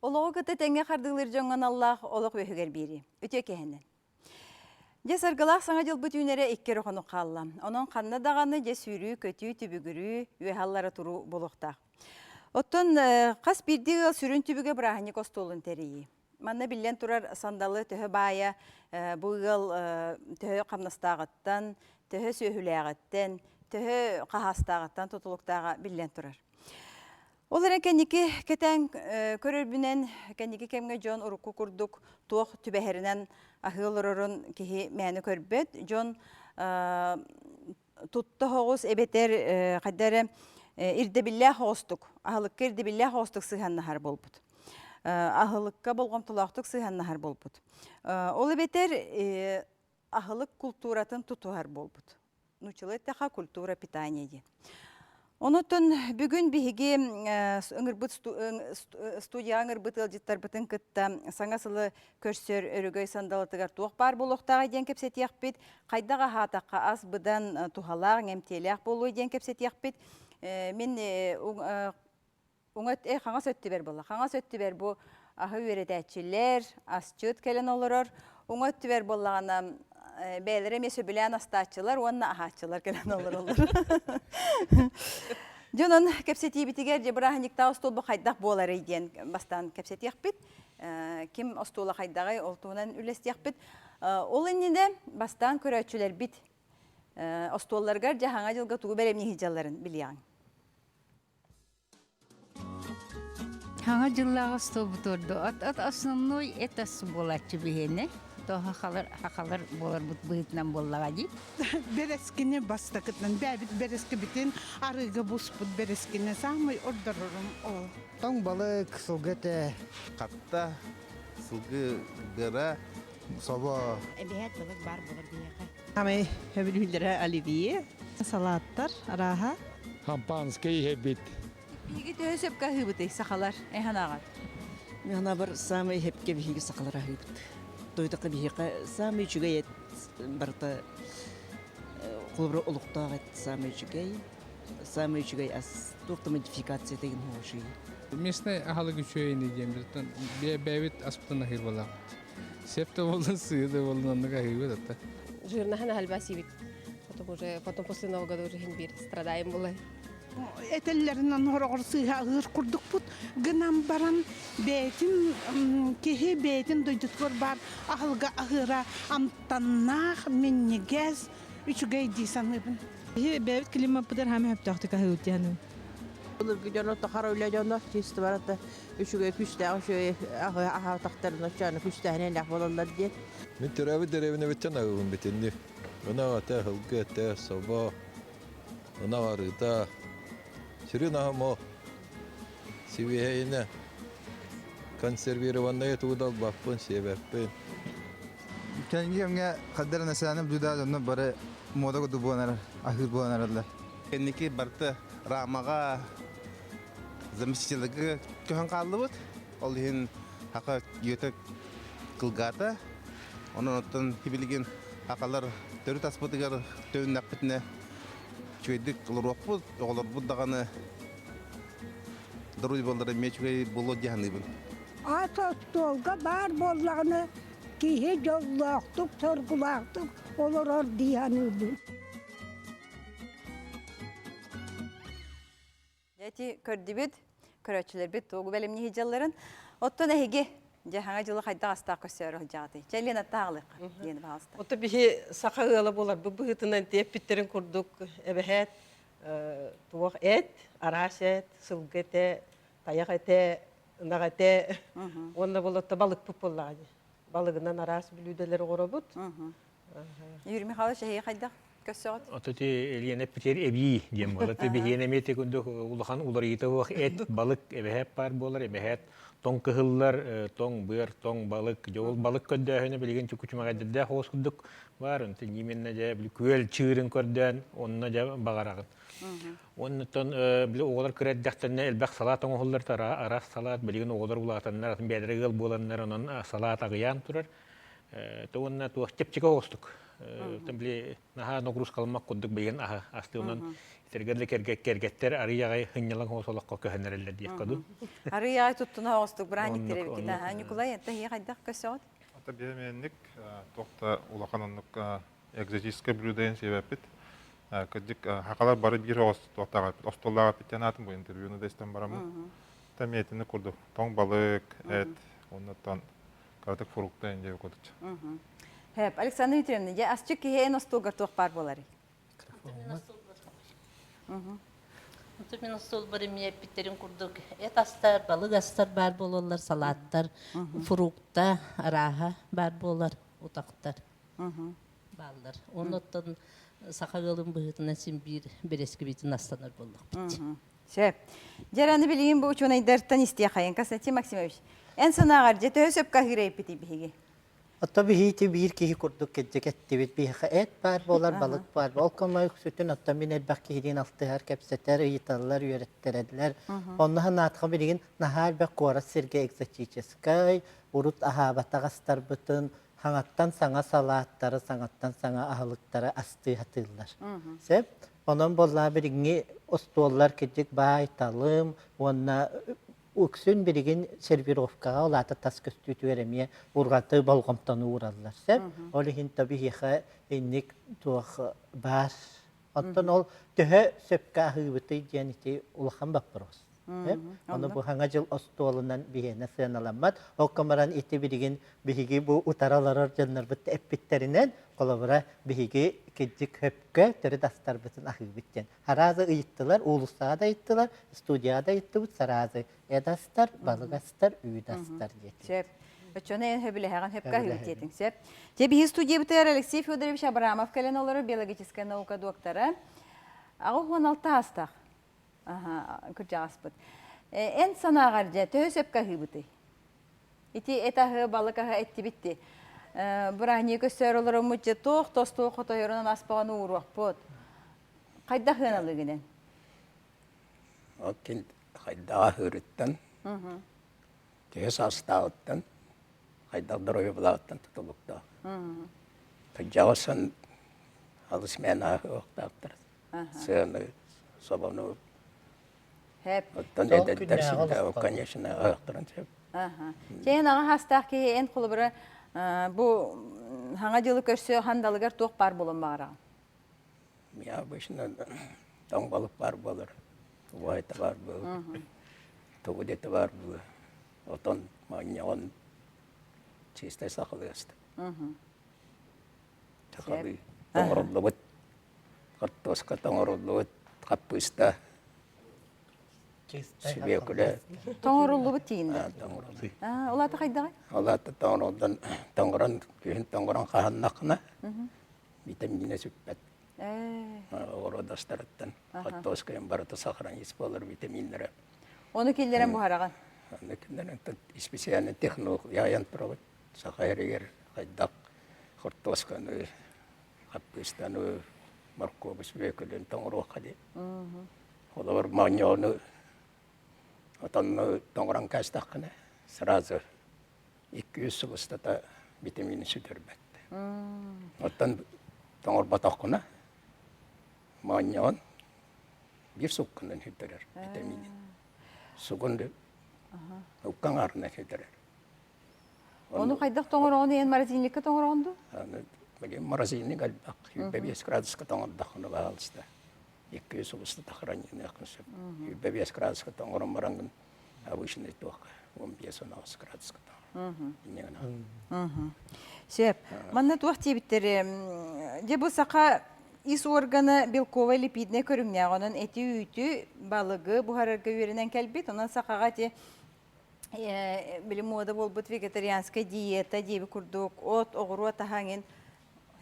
Oloğu kıtı tenge kardığılır jongan Allah oloq öhüger biri. Öte kehenen. Je sargılaq sana jıl bütünere ikkeri konu qallam. Onun kanna dağını je sürü, kötü, tübügürü, üyehallara turu boluqtaq. Ottun qas birdi yıl sürün tübüge bırahını kostolun teriyi. Manna billen turar sandalı töhü baya bu yıl töhü qamnastağıttan, töhü söhüləğıttan, töhü qahastağıttan tutuluqtağa billen turar. Olara kendiki keten körürbünen kendiki kemge John urukku kurduk tuğ tübeherinden ahılırırın kihi meni körbet John tutta hoğuz ebeter kaddere irdebillah hoğustuk ahılıkka irdebillah hoğustuk sıhan nahar bolbut ahılıkka bolğam tulaqtuk sıhan nahar bolbut ol ebeter ahılık kulturatın tutuhar bolbut nuçılı taha kultura pitaniye. Onutun bugün bihigi studiya ыңырбыт ылжыттарбытын кытта саңасылы көрсөр өрөгөй сандалатыгар туох бар болохтага ден кепсетияқпит, қайдаға хатаққа аз бұдан тухалақ, эмтелияқ болуы ден кепсетияқпит. Мен оңат қаңа сөтті бер бола. Қаңа сөтті бер бұл ағы өретәтчілер, асчыт келен олырыр. Оңат бер болағана бәлері месі білән астатчылар, онына ағатчылар келен олыр. Жонын кепсети битигер же бирахникта остолбу хайдақ болар иден бастан кепсети яқпит. Ким остола хайдағай олтуынан үлести яқпит. Ол енінде бастан көрәтчілер бит остолларгар жахаңа жылға туғы бәремне хижаларын білияң. Хаңа жыллаға стол бұторды. От основной это болатчы бігені. Тоға хақалар болар бұйтынан боллаға дейп. Берескіне бастақытынан, бәбіт берескі бітін арыға бұс бұд берескіне самай ордарырым ол. Тоң балық сылғыты Қатта, сылғы гыра, соба. Әбиәт бұлық бар бұлыр дейеқі. Амай хөбілілері оливье, салаттар, араға. Хампанский хебит. Биги төһө сөпкә хыбыты сахалар, әйханағат. Мена бір самай хепке бігі сақалара хыбыт. Тойдықы бігі самай жүгей барта қолбыры ұлықтағат самай жүгей аз тоқты модификация деген хоғышы. Местный ахалы күчөйін дейген біртін бәбет аспытын ахир болақ. Септі болын сүйді болын онныға хыбыт атта. Жирнахан хальбаси бит. Потом после Нового года уже хин бир страдаем булай. Этеллеринен хорогор сыйга ыр курдук бут. Гынан баран бетин кеһи бетин дойдуткор бар ахылга ахыра амтаннах миннигез үчүгей дисаныбын. Бәбіт клима пыдар хами хаптақтыға хыуттияны. Olur gidiyor o tahar öyle canlar çeşitli var da üçüge küçten şöyle aha tahtarına çanı küçten laf olanlar diye. Мен төрәбі дәревіне беттен ағығын бетенді. Она ата хылғы, ата соба, она арыта. Сүрін ағымо, севейіне консервированная туғдал бақпын, себеппін. Кәнгемге қаддар нәсәнім дүдә жонны бары мода көту боланар, ахыр боланарлар. Кеннеки барты рамаға заместителігі көһін қалды бұд. Ол ең хақа өті қылғата. Onun otan hibilgin hakalar törü taspıtıgar tövün nakbetine çöydik olur bu olur bu dağını duruy bolları meçgey bulu dihanibin. Atostolga bar bollağını kihi jollaqtuk sorgulaqtuk olur dihanibin. Jäti kördibit, köröçüler bit toğu belimni hijalların. Otton ehigi Жахаңа жылы қайда астақ көсері жағы. Жәлен аттағылық дені бағысты. Ота бихи сақағылы болар. Бұл бұғытынан теп біттерін күрдік. Әбәхәт, туақ әт, араш әт, сылғы әт, таяқ әт, ынақ әт. Онда болатта балық бұп болағады. Балығынан араш білуделері қора бұд. Юрми қалы шәйе қайда көсері? Ототи еліне пітер әбей дем болат. Бихиене мете күнді ұлыған ұлар еті оқ әт, балық әбәхәт бар болар, әбәхәт. Тоң кыһыллар, тоң быр, тоң балык, жол балык көддөһүнө билген чукучмага дедде хоскудук бар. Онты нименне же бил күөл чыырын көрдөн, онна же багарагын. Оннотон бил оголар креддактарына элбак салат оңоллар тара, арас салат билген оголар улатаннар, бедерегел боланнар онун салат агыян турар. Тоонна туак чепчиге хостук. Тем били наха ногруз калмак кудук билген аха асты онун Тергерле кергеттер арыягай хыннялан хосолокко көһөнөрөллөр диэт коду. Арыяй туттуна остук браник теребикин. Николай, это я хайдах көсөт. Ата биһэменник тохта улакананнык экзотическое блюдо себеппит. Кадик хакалар бары бир тохтага остоллага питтенатын бу интервьюну дестен барамы. Таметини курду. Тоң балык, эт, оннан картык фрукты инде кодуч. Хеп, Александра Викторовна, я асчык кихен остугар тох пар болары. Мен остол бар эмне питтерин курдук. Эт астар, балык астар бар бололар, салаттар, фрукта, араха бар болар, утактар. Баллар. Оннотон сакагылын быгытына син бир берески битин астанар болдук бит. Шеп. Жараны билигин бу учунайдартан истия кайын, Константин Максимович. Эн санагар жете өсөп кахирей пити биги. Ата бихити бир кихи курдук кеджекеттибит биха эт бар болар, балык бар. Ол комай сүтүн ата мен элбак кихидин алтыхар кепсетер, ыйталлар, үйрөттередилер. Оннахан атка билигин нахар бек кора сирге экзотическай, урут ахабатагастар бытын, хаңаттан саңа салаттары, саңаттан саңа ахылыктары асты хатыллар. Сеп, онон болла биригини остуоллар кеджек бай талым, онна үксүн биригин сервировкага олата тас көстүтү эремие ургаты болгомтону ураллар. Сеп, ол хин табихиха инник туах бар. Оттон ол төһө сөпкө ахыбыты диэнити улахан баппырос. Оны бу хаңа жыл остуолунан бихене сыаналаммат. Ол камаран ити биригин бихиги бу утараларар жаннар бытты эппиттеринен колобура бихиги кеджик хөпкө төрү дастар бытын ахыбыттен. Харазы ыйыттылар, улусаа да ыйыттылар, студияда ыйыттыбыт саразы. Эдастар, балыгастар, үйдастар дети. Сеп. Өчөне эн хөбүле хаган хөпкө ахыбыттетин. Сеп. Же бихи студия бытыр Алексей Федорович Абрамов келен олары биологическая наука докторы. Агы 16 астак. Ага, күржагаспыт. Эн санагар же төсөпкө ахыбыты. Ити этахы балыкаха этти битти. Бурани көсөр олар муҗе тох тосту котойрунан аспаганы уракпот. Кайда хыналыгынан? Окин кайда хырыттан. Төс астауттан. Кайда дөрөй булаттан тутулукта. Таҗавсан алысмена октаптыр. Сен собону. Хеп. Оттан дәрсендә конечно ахтырын чеп. Ага. Жен ага хастак ки эн кулубра бу хаңа жылы көсө хандалыгар тох бар болон бара. Мия башына тоң балык бар болар. Вайта бар болар. Тогудета бар болар. Отон маньон чистай сакылыст. Такаби тоңродлубут. Картоска тоңродлубут. Капуста. Себе күле. Тоңроллубут тиинде. Олата кайдагы? Олата тоңролдан тоңран күйін тоңран каханнакна. Витамине сүппет. Ородастараттан. Картоскайын барыты сохранить болар витаминлері. Оны келдерен бухараган? Оны келдерен специальный технология яян провод. Сахайрегер кайдак картосканы, капустаны, морковь сүбекілін тоңрокады. Олар маньоны Отан тоңран кастакны сразу 200 сылыстата витамин сүтөрбөт. Оттан тоңор батакына маньон бир суккынан хүтөрөр витамин. Сугунды уккаңарына хүтөрөр. Оны кайдак тоңорону ен морозильникке тоңоронду? Аны бәге морозильник албак. 5 градуска тоңордакны баалыста. 200 сылыстата хранение акынсы. 5 градуска тоңорон барангын обычный ток 15-16 градуска тоңорон. Сеп, манна туах тибиттери же бу сака ис органы белковый липидне көрүңнягонун эти үтү балыгы бухарарга үйренен келбит, онан сакага те билим мода болбут вегетарианская диета деби курдук, от огуру атахаңын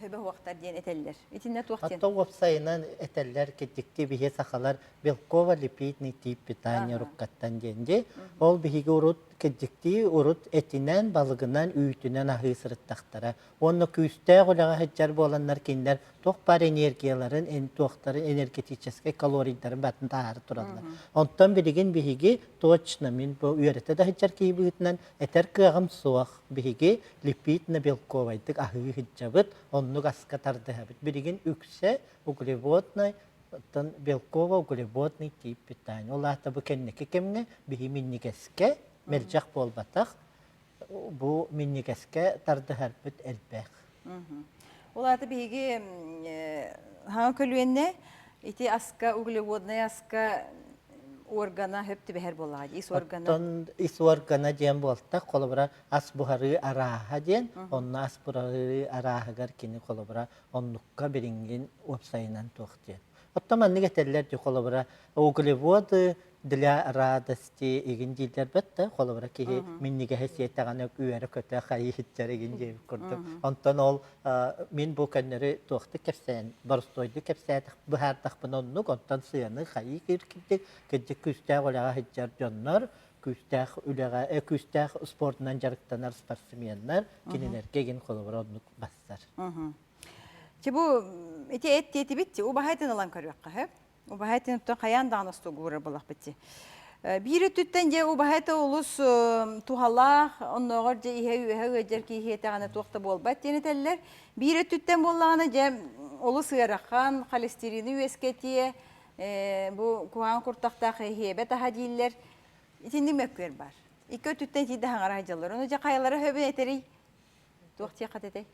höbe waqtar diyen eteller. Etinne tuaqten. Hatta websaynan eteller kettikti bihe sakalar belkova lipidni tip питания rukkattan diyende. Ol bihige urut kettikti urut etinden balığından üyütünen ahısırıttaktara. Onu küste olarak heccar bolanlar kinler tohpar energiyaların en tohtarın energetikçeske kalorilerin batın taharı turallar. Ondan birigin bihige toçna min bu üyerete de heccar ki büyütünen eter kığım soğuk bihige lipidne belkovaydık ahı heccabat onu gaskatardı habit. Birigin ükse uglevotnay Оттон белково углеводный тип питания. Ол ата бу кеннеке кемне бихи миннигеске мерджак болбатах. Бу миннигеске тардыхарбыт элбэх. Ол аты биги хаң көлүенне ити аска углеводный аска органа хөптү бехер болага. Ис органа. Оттон ис органа дем болта колобра ас бухары араха ден, онна ас бухары арахагар кини колобра оннукка беринген опсайынан тоқтен. Оттон манны кетерлер ди колобра углеводы для радости игин дилдер бетте колобра ки минниге хесиеттаганы үйөрө көтө хайыттар игин жеп көрдүм. Онтон ол мен бу кеннери тохты кепсен барстойду кепсет бухардак буноннук онтон сыяны хайы киркидик кеде күстә голага хиттар жоннор күстәх үләгә күстәх спортнан жарыктанар спортсменнар кинелерге ген колобра оннук бассар. Чебу ити эт битти у бахайтын алан көрөккө хеп. У бахайтын то каян дагынысты гуры булак битти. Бири түттен же у бахайта улус тухаллах онногор же ихе жерки ихе таганы тохта болбат дени теллер. Бири түттен боллаганы же улус ырахан холестерини үескетие бу куан куртакта хебет хадиллер итинди мөккөр бар. Ике түттен тиде хаңара жаллар. Оны же каялары хөбүн этери. Тохтия катете.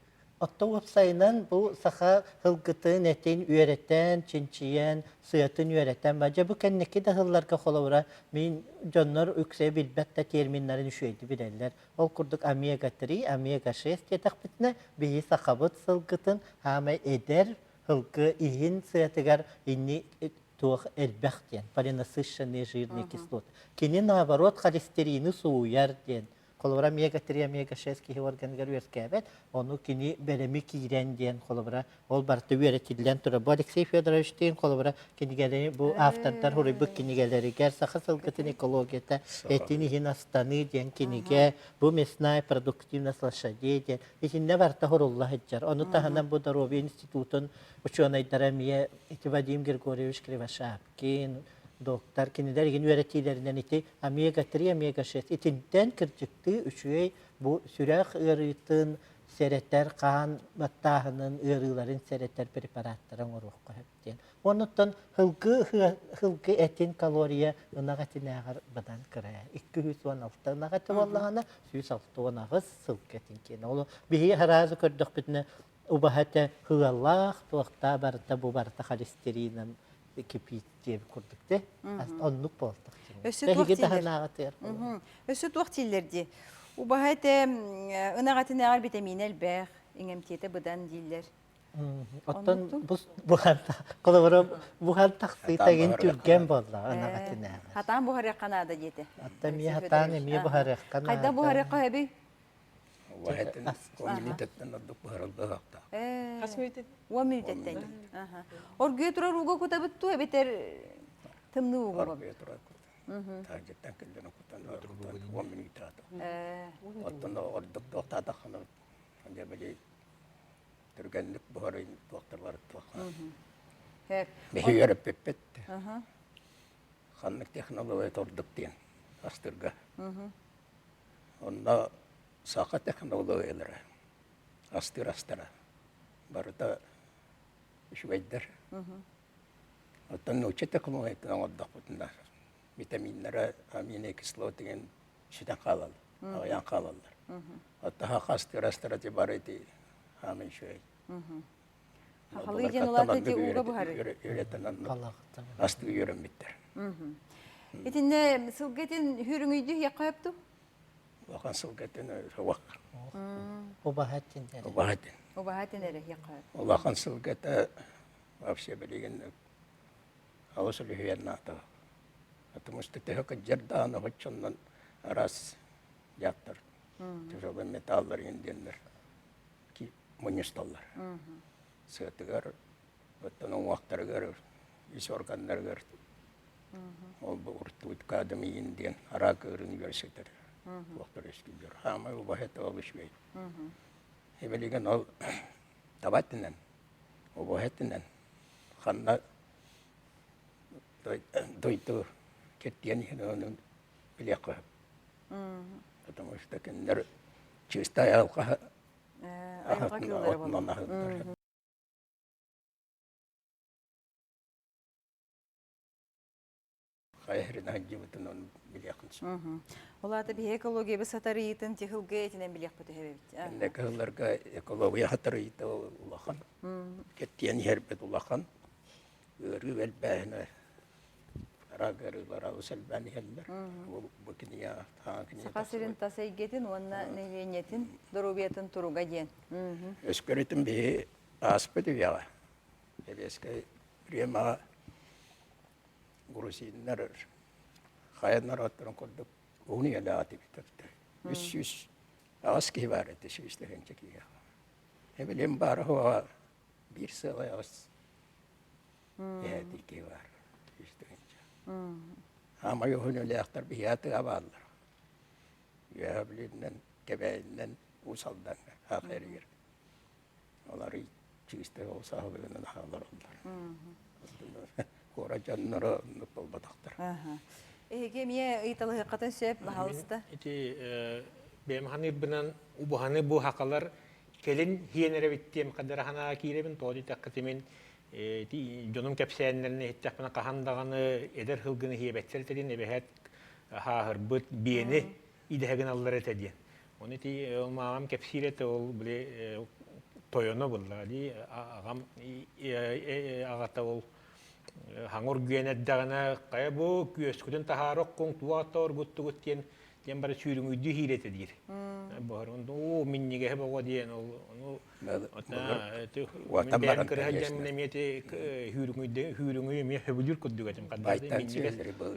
Отто вебсайнан бу саха хылгытын этин үйреттен, чинчиен, сыятын үйреттен бажа бу кеннеки да хылларга холовра мен жоннор үксе билбетте терминнарын үшөйдү билелер. Ол курдук омега 3, омега 6 детак битне бии сахабыт сылгытын хама эдер хылгы ихин сыятыгар инни тух элбехтен, полинасыщенные жирные кислоты. Кини наоборот холестерины суяр ден. Колобра омега 3, омега 6 ки органгар үескәбет, оны кини береми кирен ден колобра ол барты үеретилден тура. Бу Алексей Федорович ден колобра кинигелери бу автордар хурыбык кинигелеригер сахасылгытын экологията этини хинастаны ден киниге бу мясная продуктивность лошадей ден. Итинне барта хурулла хеджар. Оны таханан бу Здоровье институтын ученыйдара мие Вадим Григорьевич Кривошапкин доктор кинилер ген үеретилеринен ити омега 3, омега 6 итинтен киржикти үчөй бу сүрәк ырытын сереттер кан баттахынын ырыларын сереттер препараттарын орукка хептен. Онуттан хылгы этин калория ынагатинагар бадан кыра. 216 ынагаты боллагана 106 сылкетин кен. Ол бии харазы көрдүк битне убахата хылаллах тоқта барта бу барта холестеринен кипит деп көрдүк те. Оннук болдук. Өсөт вактиллерди. Убахате ынагатынагар витамин элбэх, иңемтете быдан диллер. Оттон бухарта колобра бухарта сыйтаген түрген болла ынагатынагар. Хатан бухаря канада дете. Атта ми хатан ми бухаря канада. Кайда бухаря кайби? Вахетен коммунитеттен аддык бухаралдыгакта. Касмыйты. Уамыйтэттен. Оргуя тура руго кутабытту эбетер тымны уго. Оргуя тура кутабытту. Тажеттен келден окутан оргуя уамыйтаты. Оттон ордык доктада хана. Анде бели түргенлик бухарын докторлар туаха. Бехи ярып пеппетти. Ханнык технология тордык ден. Астырга. Онда сақа технологиялары астыра барыта үшвейдер. Оттан науча технологияларын ордық бұтында витаминлары, аминокислоты деген шетен қалалы, аян қалалар. Отта хақа астыра те бар еті амин шөй. Хақалы ден оларды де уға бұхары? Үйретінен асты үйерін біттер. Етінде сылғетін хүріңүйді яқайыпту? Вақан сылгатын вақ. Убахаттин. Убахаттин әрі яқайып. Вақан сылгата вообще білеген алыс үліхейен аты. Атымысты тәхікі жерданы ғытшыннан арас яттыр. Түзілі металлар ендендер. Ки мұнисталлар. Сәтігер, өттінің уақтарығар, ес органдарығар. Ол бұл ұрттуыт кадымы енден Арак университет. Доктор eskildir. Ama bu bahette alışmıyor. Evveligen al tabatinen. O bahetinden kanna doydu kettiyen onun bilekı. Потому что kendler чистая алка. Ayaklar yolları var. хайрын ханжыбытын он билякын. Олата бие экология бы сатаритын тихилге этинен билек бу тебет. Энне кылларга экология хатырыйты улахан. Кеттиен хербет улахан. Өрү велбәһне. Рагары барау сәлбән хәлләр. Бу киния таакыне. Сакасырын тасайгетин онна невенетин дорубиятын туруга ден. Өскөритин бе аспыды яла. Эбеске према Грузиннар хаяннар аттырын көрдік. Оны әлі аты бітіпті. Үс аски бар еті шүйістеген чекеге. Әбілем бар хуа бір сылы ас. Әдеке бар. Шүйістеген чек. Ама yoğun өліяқтар бияты абалар. Яблиннен, кебәйіннен усалдан ақыр ер. Олар чүйісті олса білінен ağlar олар. Кора жаннары нұпыл батақтар. Эге мие ыйталығы қатын сөп бағалысты? Ити бемханы бінен убаханы бу хақалар келін хиенері біттем қадары хана кейлебін тоғды тәққытымен жоным кәпсәйінлеріне хеттәқпіна қахандағаны эдер хылғыны хиебәтселтерін әбәхәт хағыр бұт бейені идәғін алылар әтәден. Оны ити мағам кәпсиреті ол біле тойоны бұлла. Ағам ағата ол хаңыр гүйенәддәғына қая бұл күйескүден тахарық қоң туақтауыр ғұтты ғыттен ден бары сүйрің үйді хиреті дейір. Бұхар, о, мен неге хәбі оға дейін, мен бәрін кірі әлден мінеметі хүйрің үйі мен хөбілдер күдді ғатым қаддады.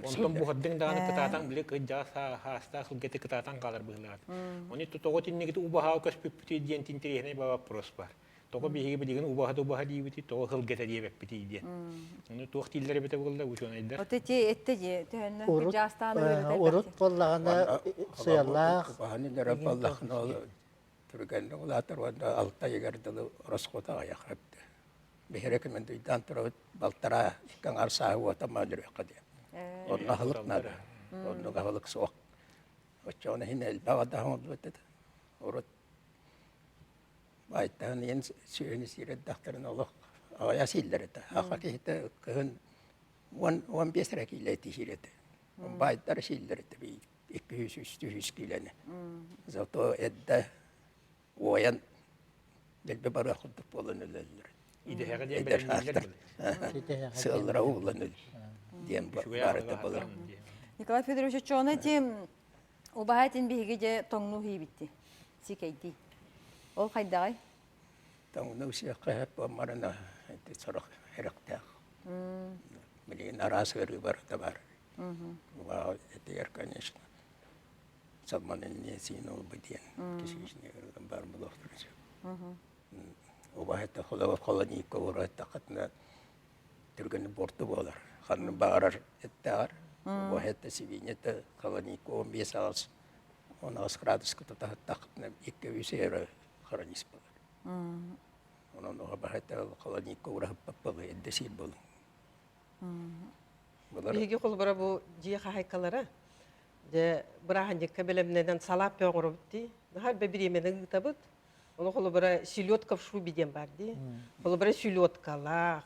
Онтан бұхардың дағаны кытатан біле күдді хаста қылгеті кытатан қалар бұғылағат. Оны тұтоғы тіннегеті ұбаға көспіпті дейін тінтерехіне баба прос бар. Тоғы бейгі бідеген ұбаға дейбіті, тоғы қылгеті дейбек біті дейден. Оны тоғы тилдері біті бұғылда ұшуан айдар. Оты те етті де, түйінні күджастаны өлі Урут боллағына сұялақ. Бағанылары боллағына түргенді ұлатыр ванда алта егерділі росқота аяқ әпті. Бехерек мен дүйдан тұрып балтара иккен арсағы уата мадыр өққады. Онна хылық нады. Онна ғавылық соқ. Өтчоны хин әлбәғада ғамыл өтеді. Урут Байттан ен сүйені сирет дақтарын олық ағая силдерді. Ақа кейті күн 15 рәкейлеті сиреті. Байттар силдерді 200-300 килені. Зато әдді оян дәлбе бары құддық болын өлелер. Эдер ақтар. Сылыра олын өл. Дем барыды болыр. Николай Федорович, чоны тем убағайтын бейге де тоңну хейбітті. Сикейді. Ол қайдағай? Тоңну сиаққа әп ommarına sorak herktaq. Bilin arasıgırı var da var. Var etiyer конечно. Salmanın nesini o bitiyen. Kişisine var mı doktorcu. O bahette koloni kovura taqatna Türk'ün bortu bolar. Xanın bağırar ettar. O bahette sivinete koloni kovun bir sağız. Ona askradıs kıta taqatna 200 euro xaranis bolar. Onun o bahette koloni kovura hıppappalı eddesil bolun. Биги кол бара бу жиха хайкалара же брахан же кабелемнеден салап пегорубти нахар бебиременен табыт оны кол бара селёдка в шубе дем барди кол бара селёдкалах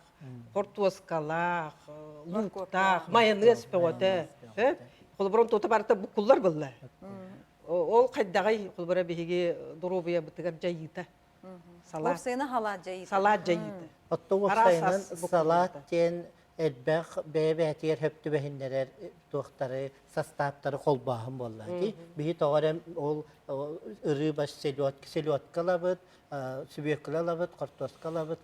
портуоскалах луктах майонез пеготе кол бара тота барта букуллар булла ол кайдагай кол бара биги дурубия битгар жайыта салат Орсена халат жайыта салат жайыта Отто вақсайынан салат тен Elbək bəbətiyər höptü bəhinlərər toxtarı, sastavları qolbağım bolladı. Bihi toğarəm ol ırı baş selyotka labıd, sübekla labıd, kartoska labıd,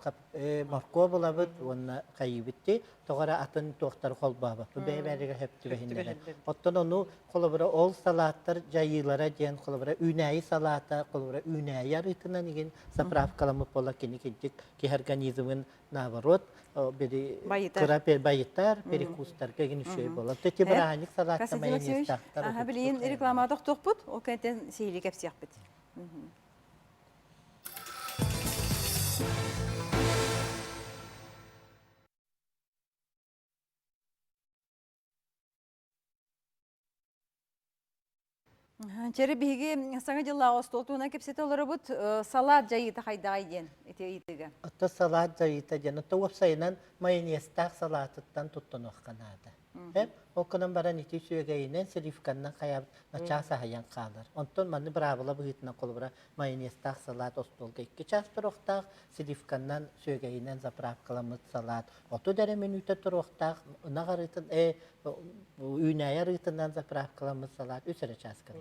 markov labıd, ona qayyıbitti. Toğara atın toxtarı qolbağı. Bu bəbətiyər höptü bəhinlərər. Ottan onu qolabıra ol salatlar jayılara jen qolabıra ünəyi salata, qolabıra ünəyi arıtından igen sapravkalamı bolla kini kincik ki organizmin navarot. Biri kıraper bayıtlar, perikustlar kegin şey bolar. Teki bırahanik salatta mayonez tahtar. Aha bilin reklamadık toxput, o kenten seyli kapsiyak bit. Çeri bigi sana jilla ostoltuğuna kepsete olurubut salat jayıta haydayden ete itiga. Atta salat jayıta jana tawap saynan mayonez taq salatıttan tuttunuq kanada. Okunan bara niti sögeyinen selifkandan kayab naça sahayan kalır. Ondan manı bravula bıhıtına kolubra mayonez salat ostolga 2 ças turuqtaq selifkandan sögeyinen zaprap kılamız salat. Otu dere minüte turuqtaq nağarıtın üynaya rıtından zaprap kılamız salat üsere ças kılır.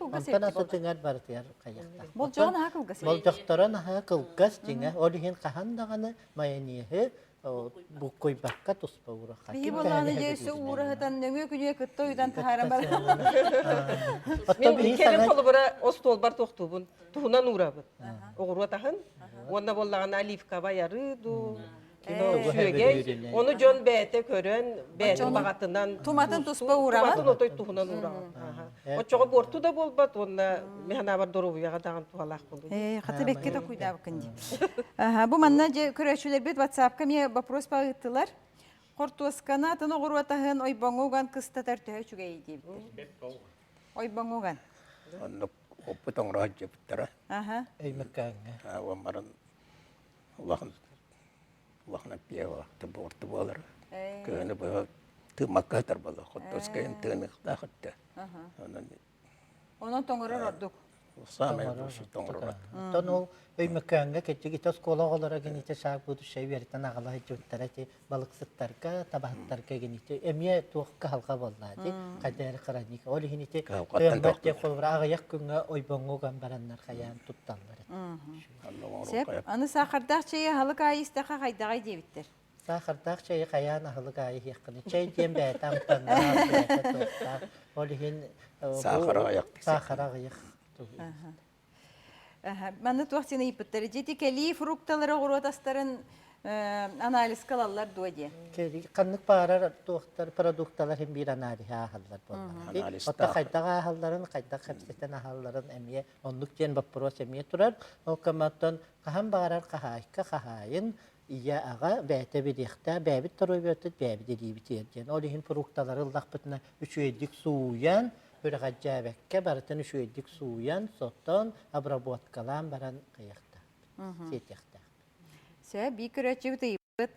Ondan ası tıngar barıtıyar kayaqtaq. Boljoğun ha kılgası. Boljoqtoran ha kılgas jinga olihin qahandağını mayonezi bu koy bakka tospa uğra. Bir bolanı jesi uğrahıdan nöngö künyö kıtta uydan taharam bar. Men bir kere kolubara ostol bar toxtubun. Tuhunan uğrabın. Oğurwa tahın. Onda bollağın alifka bayarı du. Süegey. Onu jon bete körön, bete bağatından. Tumatın tospa uğraman. Tumatın otoy tuhunan uğraman. O çoğu bortu da bolbat. Onda mehana bar dorobuya dağın tuhalaq boldu. Katı bekke de kuyda bakın. Bu manna köröçüler bet WhatsApp'ka miye вопрос bağıttılar. Kortuaskana tını oğurwa tahın oy bangogan kısta tertühe çügeyi deyiptir. Oy bangogan. Onu oputong raja putra. Aha. Ey mekan. Wamaran Allahna piya waktu bortu bolar. Kena bahwa tu Makkah terbala. Khotos kain tenik tahatta. Onun tongora roduk. Sama bu tongora. Tonu ey mekanga keçi gitas kola olarak genite şak bu şey veritan ağla hiçutlara ki balık sıttarka tabahtarka genite emiye tuğka halka vallahi kader qaranik ol hinite tembakte kolbra ayak kunga oy bongo gambaranlar kayan tuttanlar. Sep anı saxardaq çeye halık ayı istaqa qaydağa deyibittir. Saxardaq çeye kayan halık ayı yakını çey dembe tam tanlar ol hin saxara ayak. Saxara ayak. Manı tuğsini ipitleri jeti keli fruktaları uğratasların analiz kalallar duaje. Keli kanık parar doktor produktalar hem bir analiz hallar bollar. Hatta kayda halların kayda hepsinden halların emiye onluk jen bapros emiye turar. O kamattan kaham barar kahayın iya ağa bete birikte bebit tarobiyatı bebit dediği bitirgen. Olihin fruktaları laqbetine üçüyedik suyan bir gaccabekke baratan üçüyedik suyan sottan abrabot kalan baran kayakta. Setiyakta. Se bir köröçü tıyıpıt.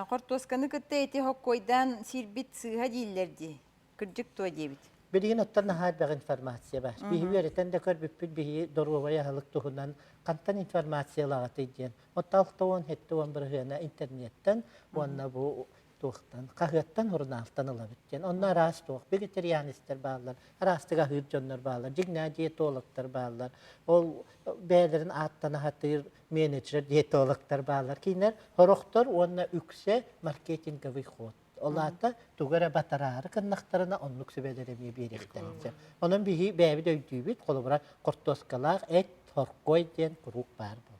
Kortoskanı kıtta eti hokkoydan sirbit sığha değillerdi. Kırcık tuğa diyebit. Bilgin ottan nahar bağ informasiya var. Bihi öğreten de kör büppül bihi doruvaya halık tuhunan kantan informasiya lağatı diyen. Otaltoğun hettoğun bir hına internetten onna bu tuğtan, kahvettan hurun alttan alabitken. Onlar rast tuğ, vegetarianister bağlar, rastıga hırcanlar bağlar, cigna diyetologlar bağlar. O beylerin attan hatır menajer diyetologlar bağlar. Kiner horoktor onna ükse marketing gavı xot. Olata tugara batararı kınaktarına onluk sübelerimi biriktense. Onun bihi bebi döydübüt kolubra kortoskalak et horkoy diyen kuruk var bu.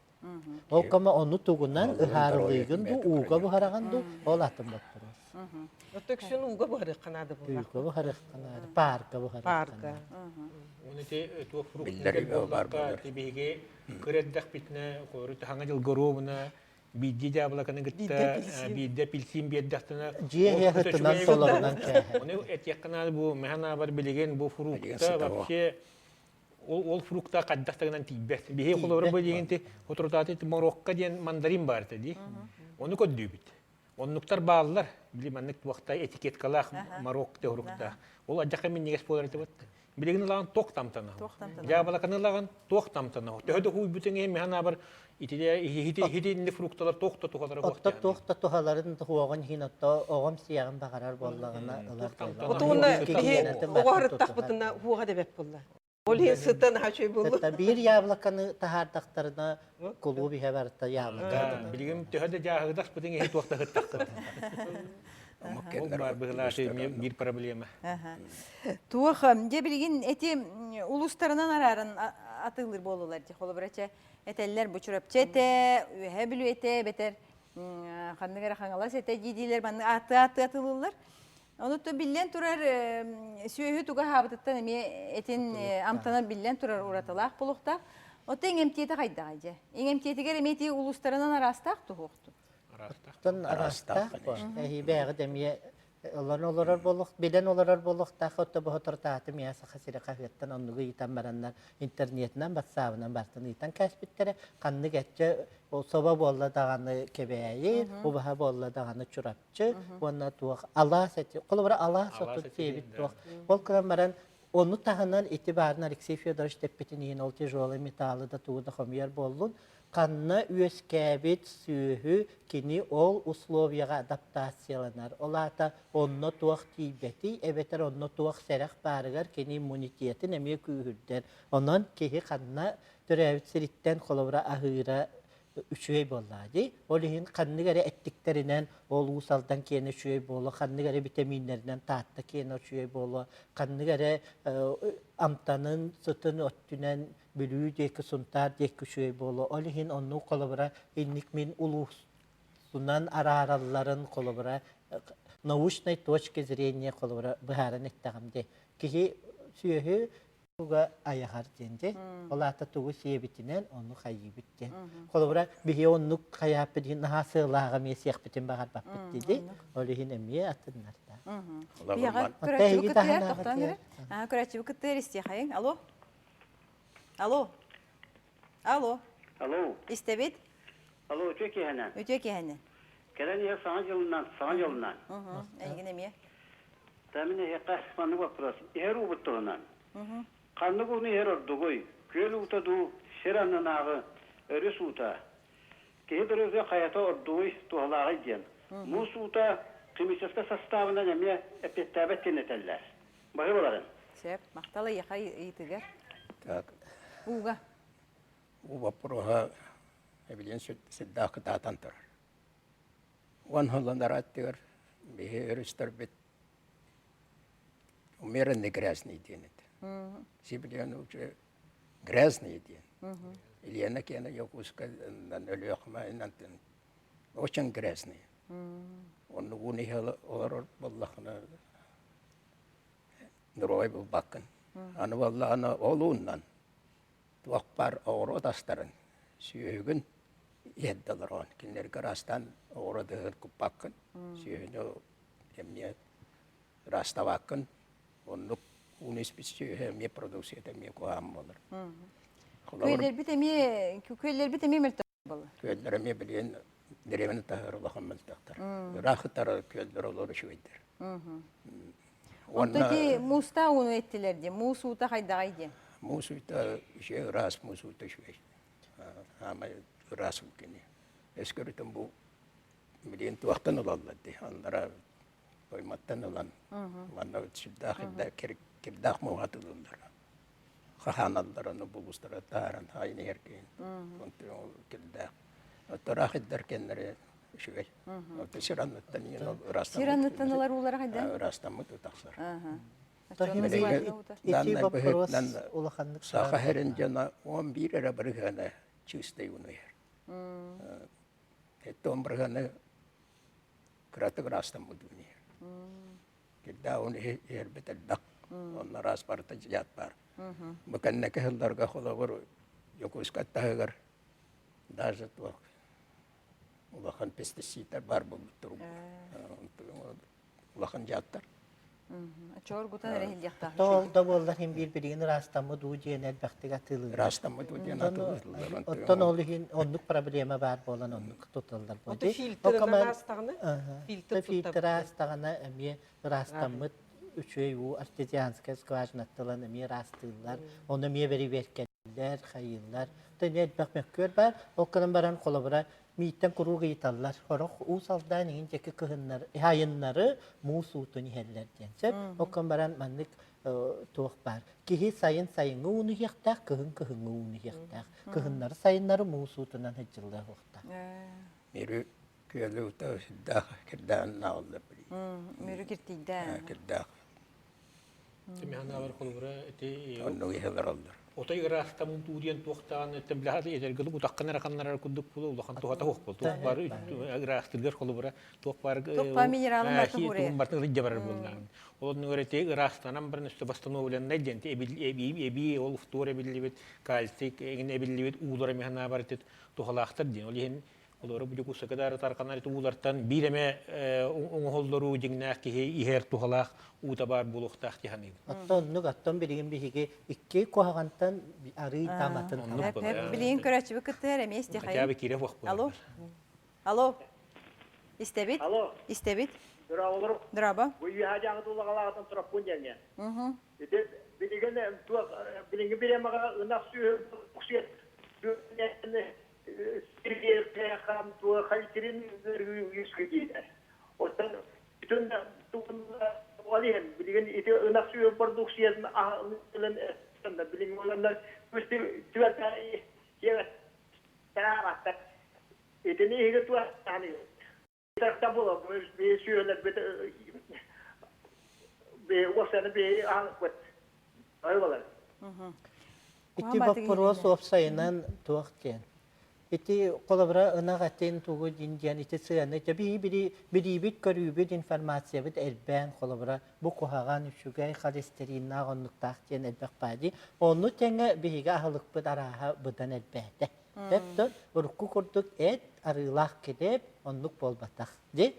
O kama onu tugunan ıharlığın du uga bu haragan du olatın bakırız. Ötöksün uga bu harı kanadı bu. Uga bu harı kanadı. Parka bu harı Parka. Onu te tuh frukta barka tibige kreddek bitne koru hanga jıl gorobuna biddi jabla kanı gitta bidde pilsin biyeddetine ciye hıtından solarından ke. Onu et yakana bu mehana bar bilegen bu frukta вообще ол фрукта каддактагынан тийбет. Бихи холор бөлегенте отротаты Марокко ден мандарин бар ди. Оны көддөбүт. Оннуктар баалар, билиманнык вакытта этикеткалах Марокко урукта. Ол ажака мен негес болар деп атты. Билеген лаган ток тамтана. Я балаканы лаган ток тамтана. Төдө хуй бүтүнгө механа бар итиде хидинде фрукталар токто тухалар вакытта. Токто тухаларын туган хинатта огам сияган багарар боллагына алар. Отуна бихи огар такбытына хуга деп болду. Olhin sıtan haçoy buldu. Hatta bir yavlakanı tahardaktarına kulu bir haberta yavlakanı. Bilgim töhede jahıdas bütün hit vakta hıttaktır. O var bıhlaşı bir problema. Tuğam de bilgin eti uluslarından ararın atılır bolular. Holobaraça eteller bu çörep çete, hebülü ete beter kandıgara kangalas ete cidiler bana atı atılırlar. Onu da billen turar süyühü tuğa habitattan etin amtana billen turar uğratılaq bulukta. O da emtiyete kaydı ağacı. Emtiyete göre emtiyete uluslarından arastaq tuğuqtu. Arastaq. Ehi beğe demiye Олар болуq, bilen olar bolluq da xotto bohotor taatı miyasa xasira qahvettan onnugu yitan baranlar internetinden WhatsApp'ından bartın yitan kəsbittere qanlı getçe o soba bolla dağanı kebeyi, o baha bolla dağanı çurapçı, onna tuaq Allah seti, qolubara Allah sotu tebit tuaq. Ol kıran baran onu tahından itibarın Alexey Fyodorovich Teppetinin ol tejoli metalı da tuğda xomyer bollun. Kanna üyeskabit sühü kini ol usloviyaga adaptasiyalanar. Olata onno tuaq tibeti, ebeter onno tuaq seraq barıgar kini immuniteti nemiye kühürder. Ondan kehi kanna törevit siritten kolobra ahıra üçüy bolladı. Olihin kanını gare ettiklerinden ol usaldan kene üçüy bolu, kanını gare vitaminlerinden taatta kene üçüy bolu, kanını gare amtanın sütün öttünen bülüğü deki suntar deki üçüy bolu. Olihin onu kolobra innik min ulusundan araralların kolobra nauşnay точки зрения kolobra bıharan ettağımde. Kihi süyühü Tuga ayahar dende, olata tugu siyebitinen onu kayibitti. Kolobra bihi onu kayapidin naha sığlağa mesiyah bitin bağır bakbit dedi. Olihin emiye atınlar da. Biyaga küratçı bukıtlar toxtan gire. Küratçı bukıtlar istiyahayın. Alo? Alo? Alo? Alo. İstebit? Alo, öteki hemen. Öteki hemen. Gelen yer sana yolundan. Eygin emiye. Tamine hekka manı vakfırası. Eğer ubuttuğundan. Kanlı bunu her ordu koy. Köl utadu, şeranın ağı, örüs uta. Kehidrözü kayata ordu koy, tuğalağı idyen. Mus uta, kimiseska sastavından emiye epettabet tinneteller. Bakı oların. Sep, maktalı yaka yitiger. Так. Uga. У вопроса эбилен сиддах татан тор. Ван холландар аттер бе өрүстөр бит. Умерен не грязный денет. Сибилен уже грязный ден. Или она кена якуска на лёхма инантен. Очень грязный. Он уни хел олар баллахна. Нурой бул бакын. Аны валла аны олуннан. Tuakpar oro tastarın. Süyüğün yeddalar kinler garastan oro dağır kupakın. Süyüğünü emniyet rasta bakın. Onluk unis bir süyüğü emniyye produksiye temniyye kuham olur. Köyler bit emiye meltak bolu. Köyler emniyye bileyen derevini tahır Allah'ın meltaktar. Rahıtlar köyler olur şüveydir. Ondaki musta onu ettiler diye. Musu da haydağıydı. Musuita şey ras musuita şey. Ama ras mümkün. Eskeritim bu milyon tuaktan olalladı. Onlara koymaktan olan. Bana şiddah kirdah muhatılırlar. Kahanallarını buluştura taran aynı erkeğin. Kontrol kirdah. Tarahid derkenleri şey. Siranlıktan yine rastan. Siranlıktanlar olarak hayda. Rastan mı tutaksar. İti вопрос улаханlık. Sahaherin cana 11 ara bırgana çüste yunu yer. Etom bırgana kratık rastam bu dünya. Kida onu yer betel dak. Onlar asparta jat par. Bakan ne kehlar ka khola var yokus kattagar. Dajat var. Ulahan pestisitler var bu durum. Ulahan jattar. Çor gutan rehil yakta. Tol da bollar hem birbirine rastamı duğucu nel baktık atılır. Rastamı duğucu atılır. Ottan olihin onluk problemi var bolan onluk tutullar. Oto filtre rastağını? Filtre rastağına emiye rastamı üçüy u artezyanska skvajnattalan emiye rastıllar. Onu emiye veri verkenler, hayırlar. Da nel bakmak kör var. O kadar baran kolabora mitten kuru gıytallar. Horok usaldan inceki kıhınlar, hayınları musutun heller diyensep. O kambaran manlık tuğ var. Kihi sayın unu yaktak, kıhın unu yaktak. Kıhınları sayınları musutunan hecirler hoqta. Meri köyde uta siddah kirdan nağılır biri. Meri kirtiyden. Kirdah. Temihana var kolubra eti. Onu yehiler alır. Otay rastamın tuğdiyen tuğtan temblahada edergili utakkana rakanlara kunduk bulu ulakan tuğata hoq bulu. Tuğ var rastırgar kolubra. Tuğ var. Tuğ var mineralın batı buraya. Tuğ bartın rıcca barar buldan. Onun öğreti rastanam bir nüstü bastanu ulan nedenti ebi ol futur ebilli bit kalsik egin ebilli bit uğdara mihana barıtet tuğalaqtır diyen. Olihin Олары бұды құсықыдары тарқанар туылартан биреме оңғолдыру жеңнәқ кеге ихер тухалақ ута бар болуқтақ дегені. Аттон билигин биһиги икки кохагантан арый таматын. Билигин көрәчү кыттыр эмес де хай. Кәбе кире вак. Алло. Алло. Истебит? Алло. Истебит? Драулар. Драба. Bu yağacağını dolagalağıdan sonra punjanya. Hı. İşte bilingen biremaga ınak suyu kuksiyet. Ne Sirgiye kayakam tuğa kayitirin yüzgüdüler. Ortadan bütün tuğunla olayım. Bilingen iti ınak suyu produksiyetini ahılın etkinden. Bilingen olanlar üstü tüvete yemek tarafta. İti ne hige tuğa tanıyor. Tarafta bulu. Bir suyular bir wasanı bir ahlık. Ayvalar. Ити вопрос опсайынан туактен. Ити колабра ынагатен тугу диндиан ити сыяны бири бит көрүбүт информация бит элбен колабра бу кохаган үчүгай холестерин нагоннуктактен элбек бади. Ону теңе бириге ахылык бит араха будан элбете. Эптон урукку курдук эт арылах кедеп оннук болбатак. Де?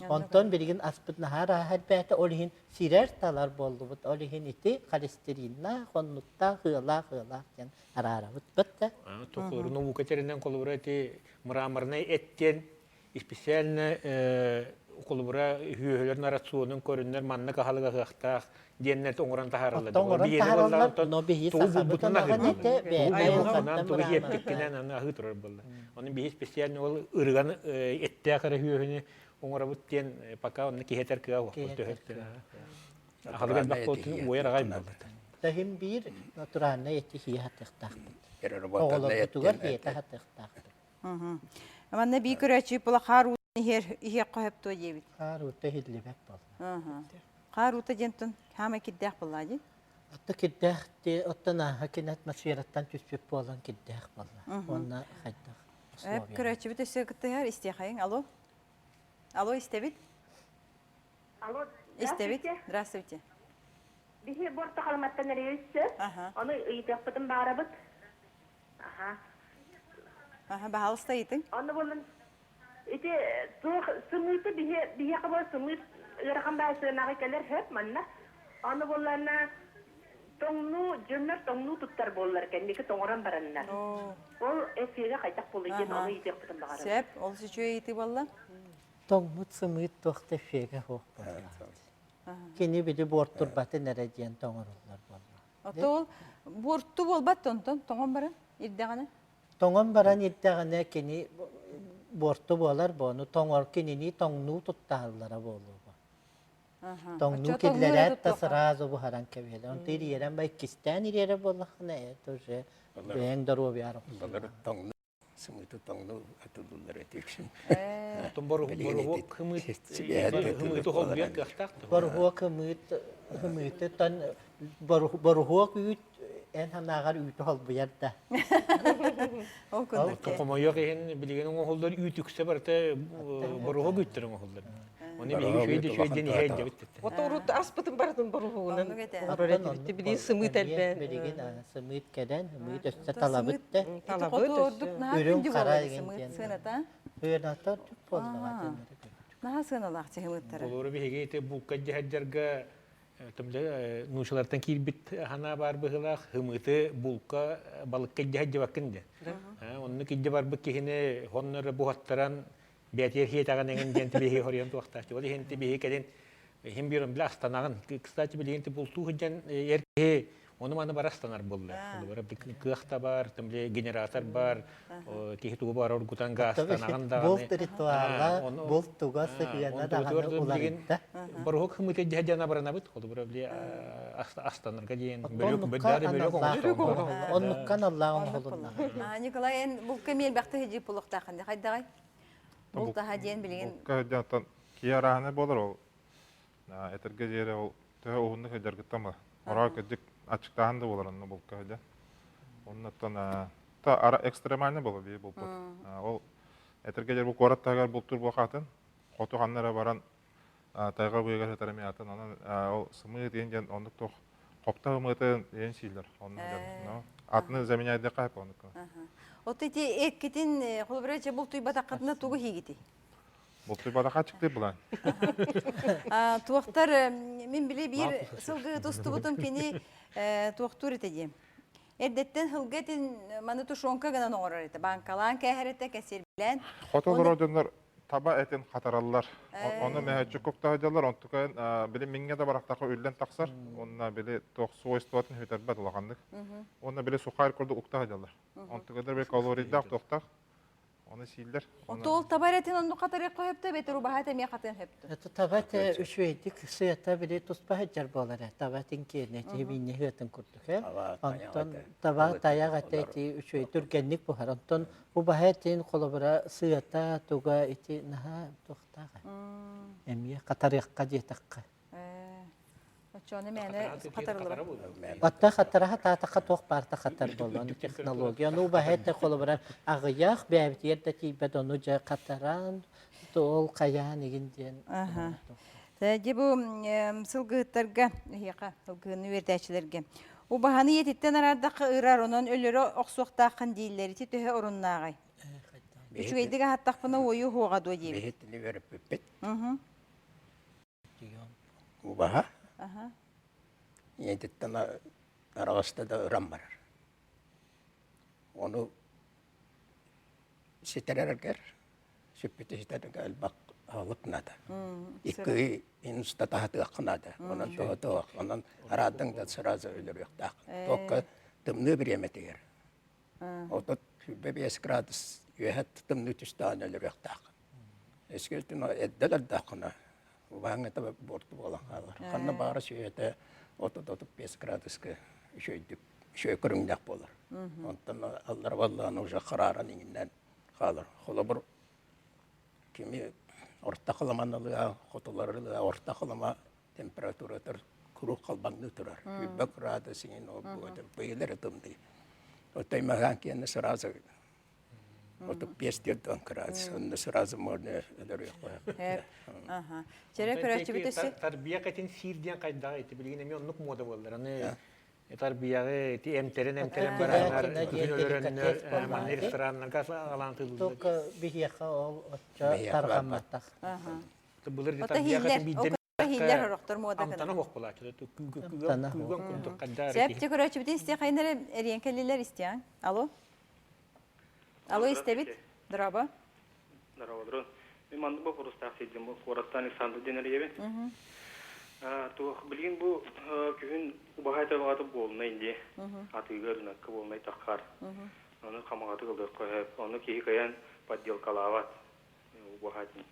Ondan birigin aspıt nahara helbette olihin sirer talar boldu but olihin iti kolesterinna konnukta hıla gen arara but. Toqorunu bu katerinden kolaborati mıramarna etten spesialne kolabora hüyelerin aratsonun körünler manna kahalıga hıqtaq cennet oңран taharalar. Oңран taharalar no bihi sasabıtan nete Ondan toğu heptikkenen ana ahı turar bolla. Onun bihi spesialne ol ırgan ette akara hüyehini oңра буттен пока он кихетер кыга өтөһөттөр. Халыган бакотун уйра гай болду. Тахим бир натуральна эти хиятыктак. Работа тугар хиятыктак. Аманна би көрәчү була хару ихе кыһып то ебит. Хару tehidlebek бол. Хару та жентон хама киддак буллади. Атта киддак те оттана хакинат масфираттан түспеп болған киддак болла. Онна хайдак. Көрәчү бит сөкөттөр истехайын. Алло. Алло, Истебит? Алло, Истебит, здравствуйте. Бихи борта халматтан рейсі, оны үйдекпітін бағарабыт. Бағалыста едің? Оны болын, ете сымыйты бихи қабы сымыйт ұрған бәсігінағы келер хөп манна. Оны боларына тоңну, жөнлер тоңну тұттар болылар кәндекі тоңыран баранна. Ол эфиге қайтақ болы екен, оны үйдекпітін бағарабыт. Сәп, ол сүчу еті болла? Тоңмут сымыт тоқты феге хоқ. Кені биди борттур баты нәреден тоңырылар болла. Отол бортту болбат тонтон, тоңон баран ирдеганы? Тоңон баран ирдеганы кені борту болар бону, тоңор кенini тоңну туттағылара болу. Тоңну келлерет та сразу бу харан кебеле. Он тири ерен бай кистен ирере боллахына тоже бен дору биарым. Сымыты тоңну атылдылар етекшін. Борхуок хымыты тон борхуок үйт эн хамнагар үйті хол буярда. Тоқомойок ен билеген оңолдар үйтіксе барта борхуок үйттірін оңолдар. Оны биги шөйден ихейді бітті. Оторут аспытын бардын борхуогунан. Орорет били сымыт элбен. Билеген сымыт кеден, сымыт өстө талабытты. Үрүн кара деген сыната. Үйрнатар түп болдыга. Наха сыналак чыгымыттары. Олору биги те булка жаһарга тымда нушалардан кирбит хана бар быгылак хымыты булка балыкка жаһарга бакынды. Онны кидде бар бу кихине хоннор буhаттаран бетер хетаган деген женти биги хорион туактачы. Ол хенти биги кеден хем бирон била астанаган. Кстати билегенти булту хыжан эрке onu mana barastanar bollar. Bara kıhta бар, tümle generator бар, ki tuğu бар orgutan gastanan da. Bol rituala, bol tuğu sıkıyana da ulandı. Barhok hımıte cihacana barana bit. Oldu bara bile astanar gajen. Bölük Onlukkan Allah'ın olunna. Nikolay en bu kemel baktı heci puluk takındı. Haydi gay. Bol daha diyen bilgin. Kajatan kiyarahane bolar ol. Eterge jere ol. Töhe oğunlu hajar gıttama. Orak edik açıktahan da bolar anna bolka haja. Ondan ta ara ekstremalne bolar diye bolpot. Ol eterge jere bu korat tagar boltur boqatın. Qotuğanlara baran tayga buyga tarami atan ol sımı diyen onduk toq Копта хымытын ен силер. Атны заменяйды кайп оны. От эти эккетин холбрача бул туйбатаккатына тугу хигити. Бул туйбатакка чыкты булан. Туактар мен биле бир сылгы тустубутум кени туактур этеди. Эрдеттен хылгетин маны тушонка гана ноорар эте. Банкалан кэхерете кесир билен. Хотолор одонлар таба этен катараллар. Оны мәһәчү кокта хадалар, онтукан биле миңге да барактакы үлден таксар. Онна биле ток свойстватын хөтәрбәт улагандык. Онна биле сухар курду укта хадалар. Онтукадар бе калорийдак токтак. Оны силдер. Тол табаретин онду катарык коюпты, бетер убахат эме катын хөптү. Это табат үшөйдик сыята биле туспа жар болар. Табатын кене тебине хөтөн курдук. Антон таба таяк атети үшөй түргенник бу харантон убахатын колобра сыята туга ити наха токтага. Эме катарыкка жетакка. Очоны мене катарылыр. Атта катараха татака ток парта катар болгон технология. Ну бахетте колобра агыяк бәбит ердә тибет ону жа катаран тол каян игинден. Тәҗи бу сылгыттарга, яка сылгыны вердәчләргә. У баханы етиттен арадакы ырар онон өлөрө оксуктакын дилләри ти төһө оруннагай. Үчүгәйдиге хаттакпына ою хуга до диби. Бехетini verip pipet. Ubaha. Yeditten arasında da ıram var. Onu sitererker, süpütü sitererker bak alıp nada. İki insta tahtı akınadı. Onun toğu, onun aradın da sırası ölür yok da. Toka tımlı bir yemet yer. O da bebeğes gradus yühet tımlı tüstan ölür yok da. Eskiltin o eddeler da akına. Ubangi tabi bortu bolan kalır. Kanna bağırı şöyle 35 graduska şöyle kırındak bolar. Ondan Allah vallahi uca kararan ininden kalır. Kola bir kimi orta kalamanlığa, kotolarlığa, orta kalama temperatüratır kuru kalbanlı turar. 100 gradusinin o beyler tımdı. O taymagan kendine sırası. O da 5-10 gradus. Onda sırası morne ödürüyor. Çere körəçi bitesi. Tarbiya katin sirdiyan kayda eti bilgin emi onluk moda bollar. Hani tarbiya ti emteren baranlar, ünölörönler, mani restoranlar kasa alan kıldı. Tok bihiyaka ol targammatak. Bulur di tarbiya katin bidden. Hiller horoktor moda kana. Amtana hok bolar. Kugan kunduk kadar. Septi körəçi bitesi isteyen kayınlara eriyen kelliler isteyen. Alo? Алло, истебит? Здраво. Здраво, здраво. Мен мындай вопрос тахсидим, Хораттан Санды денеребе. То билген бу күн убахайта багаты болмай инде. Атыгырна болмай таккар. Аны камагаты кылдыр коеп, аны кийкаян подделкалават убахатын.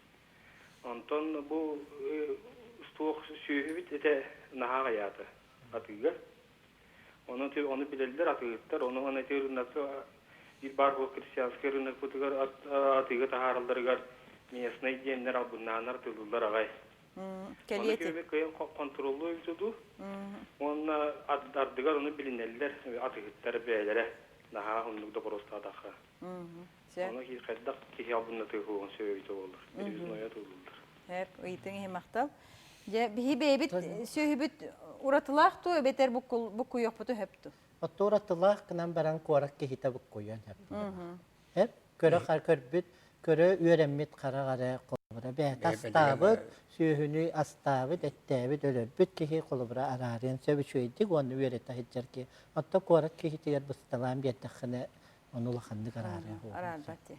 Антон бу сток сүйүбүт эте нахагаята. Атыгыр. Оны билелдер атыгыттар, оны аны тернасы bir bar bu Hristiyanski rınak butugar atıgı taharaldarıgar miyasnay diyenler abunnanar tıldılar ağay. Keliyeti. Onu köyün kontrollü yüzüdü. Ona ardıgar onu bilinirler atıgıtları beylere. Daha onlukta prosta adakı. Onu ki kaddak ki abunna tığığın söğütü olur. Yüzün oya tıldılar. Hep uyutun hemaktal. Bihi beybit söğübüt uratılaq tu beter buku yok butu heptu. Oturatılaq kınan baran korak ki hitabı koyan hep. Hep köre karkörbüt, köre öğrenmit kara kolubra. Beyt astabıt, sühünü astabıt, ettebit ölürbüt ki kolubra ararın söbü şöydik onu öğreti hiccer ki. Hatta korak ki hitiyer bıstalan bir dakını onu lakandı kararı. Ararbati.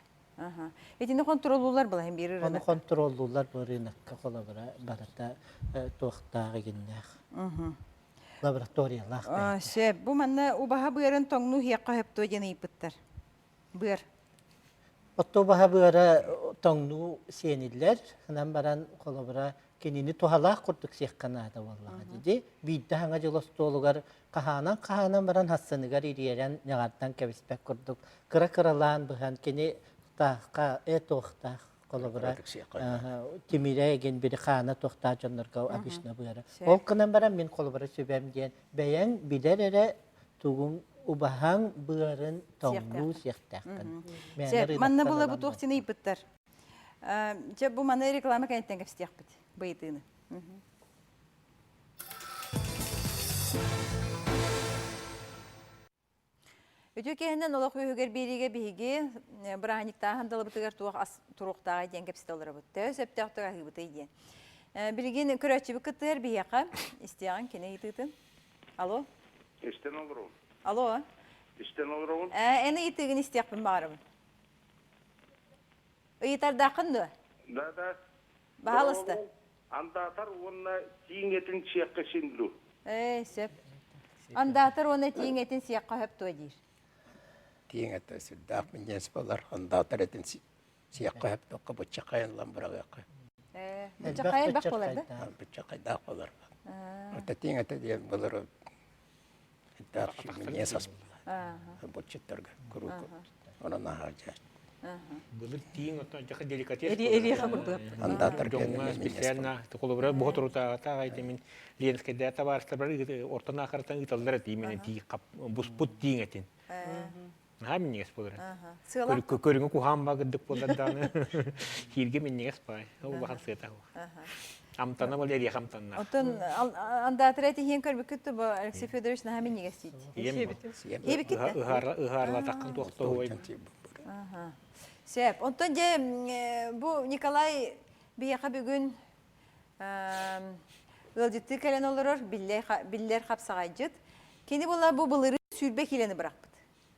Etini kontrollular bula hem bir rınak. Onu kontrollular bu rınakka kolubra barata tuğdağı ginnek. Laboratoriyalar. Bu manna ubaha buyarın tongu hiyakka hepto jeni ipittar. Buyar. Otto baha buyara tongu seniller. Hınan baran kolabra kenini tuhalaq kurduk siyakkanada vallaha dedi. Bidde hanga jolostolugar kahanan baran hassanıgar iriyeren ñagardan kebispek kurduk. Kıra-kıralan buhan keni tahqa toxtaq kolabra timire gen bir khana toxta jonnarga abishna buyara. Ol kınan baran min kolabra sübem diyen beyen bilerere tugun ubahan buyarın tongu siyaktaqqan. Manna bula bu toxtini ipittar. Bu manna reklama kentten kapsiyakpit. Bayıtını. Өтө кеһенен олох үһүгер бириге биһиги браһаниктааһын далыбытыгар туруктаага диэн кепситоллара бут. Тө сөптөктөг ахыбыты диэн. Билигин көрөчүбү кыттыр бияка истияган кене итытын. Алло. İşten olurum. Алло. İşten olurum. Эни итыгын истиякпын багарым. Ыйтардакын да. Да. Баалысты. Андаатар онна тиңетин чиякка шиндү. Сөп. Андатыр оны тиңетин сиякка хөп тоодир. Тиңетин сүддак минес болар. Андатар этин сиякка хөп токка бычакайын ламбырагакка. Бычакайын бак болар да? Бычакайдак болар. Ата тиңете диен болар. Дак минес ас. Бычыттарга курук. Она нахажа. Бұл тиң отан жақы деликатес. Эри хабырды. Андатар кенне специально токолобра бохотрута тагайты мен ленске да табарстар бар ортана каратан италдар тимен ти кап буспут тиң этин. Хам нес болар. Көрүнгө кухам багыдык болардан. Хирге мен нес бай. Ол бахан сета. Амтана бол эри хамтанна. Отон андатыр эти хен көрбү күттү бу Алексей Федорович на хам нес сит. Эби китти. Ыхарла таккан тохто ой. Сеп, онтон же бу Николай бияка бүгүн ылжытты келен олорор биллер хапсагайжыт. Кени була бу былыры сүрбе келени быракпыт.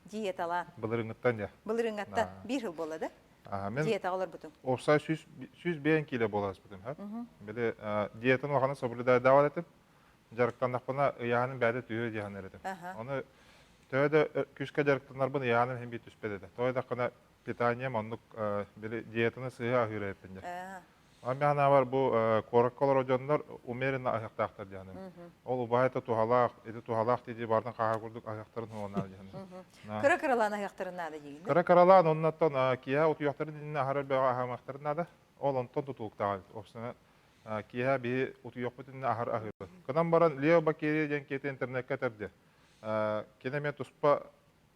Диетала. Былырыңыттан я. Былырыңаттан 1 жыл болады. Диета олар бутун. Опса 100 бен кило болас бутун, ха. Беле диетаны вахана соблюдать дават этип, жарыктандакпына яанын бәде түйө диян эретим. Аны төөдө күскө жарыктанар бун яанын хем бит түспеде. Тойда кына питание манук беле диетаны сыга хүреппин. Амяна бар бу коракколор оjonдар умеренно аяктактар дияны. Ол убайта тухалак, эти тухалак диди бардын кага курдук аяктарын онар дияны. Кыракыралан аяктарын нада дийин. Кыракыралан оннаттан кия утуяктарын динне харал бага хамактарын нада. Ол онтон тутулуктагал. Опсына кия би утуяк бүтүн ахар ахыр. Кынан баран Лео Бакери ден кете интернетке терди. Кинеме туспа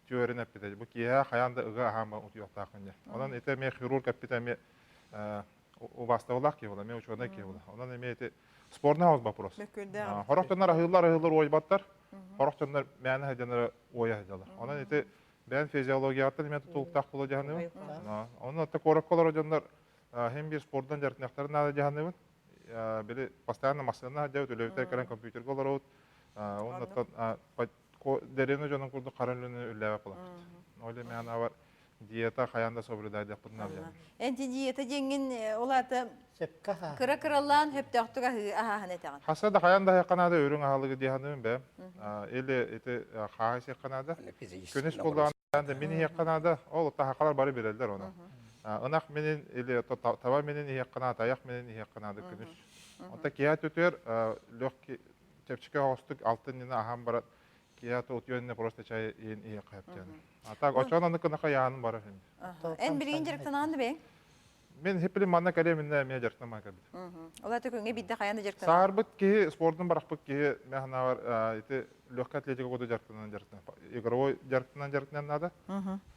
теорияны пиде. Бу кия хаянда ыга хама утуяктакын. Онан эте ме хирург капитаме убастаулах кевола, ме учёный кевола. Онан эмети спорный вопрос. Хорохтондар ахыллар ойбаттар. Хорохтондар мәне хадянар ояжалар. Онан эти бен физиологиятын мен тутулуктак боло жаны. Онан та коракколор оjonдар hem bir sportdan jartnактарын ада жаны. Били постоянно машина хадяут, өлөтөр керен компьютер голорот. Онан дерене жонун курду каралыны үлләп калат. Ойлы мен авар диета хаянда соблюдать деп пуннам. Энти диета жеңин олаты кыракыралан хөптөктүгө ахахан этеген. Хасада хаянда канада өрүң ахалыгы дияным бе. Эле эти хаасе канада. Күнүс колданда мени канада ол тахакалар бары берелдер оны. Анак менен эле таба менен канада, аяк менен канада күнүс. Онта кият өтөр лёгкий тепчике хостук алтын ахам барат. Киято утённе просто чай ин каптан. А так очонаны кына яным бар. Эн бирин жерктен анды бе? Мен хепли манна калеминне ме жерктен макабит. Олар төкөнгө бидде каянда жерктен. Сарбыт ки спорттун баракпыт ки механа бар эти лёгкая атлетика году жерктен. Игровой жерктен нада.